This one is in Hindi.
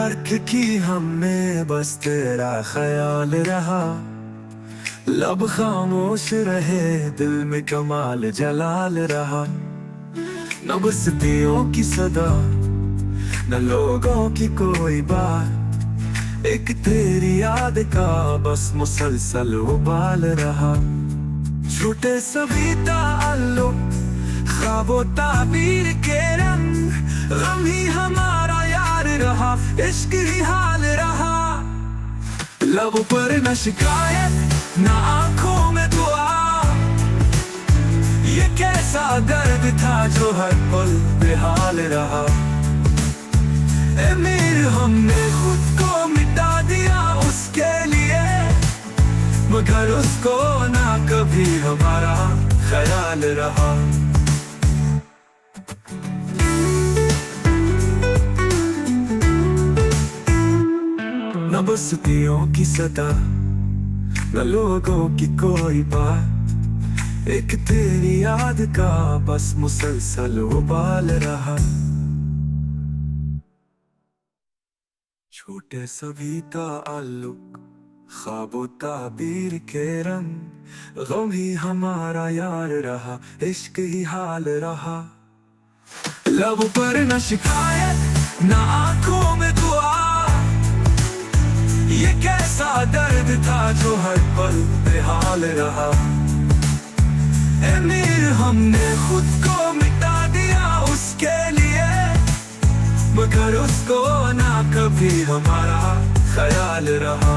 तर्क की हमने बस तेरा ख्याल रहा। लब खामोश रहे दिल में कमाल जलाल रहा। न बस्तियों की सदा न लोगों की कोई बात, एक तेरी याद का बस मुसलसल उबाल रहा। छूटे सभी ताल्लुक ख्वाबों ताबीर के रंग, गम ही हमारा यार रहा, इश्क ही हाल रहा। लब पर न शिकायत न आंखों में दुआ, ये कैसा दर्द था जो हर पल बेहाल रहा। ए मेरे हमने खुद को मिटा दिया उसके लिए, मगर उसको ना कभी हमारा ख्याल रहा। न बस्तियों की सदा न लोगों की कोई बात, एक तेरी याद का बस मुसलसल उबाल रहा। छूटे सभी ताल्लुक ख्वाबों ताबीर के रंग, गम ही हमारा यार रहा, इश्क ही हाल रहा। लब पर न शिकायत न आंखों में दुआ, ये कैसा दर्द था जो हर पल बेहाल रहा। ए मीर हमने खुद को मिटा दिया उसके लिए, मगर उसको ना कभी हमारा ख्याल रहा।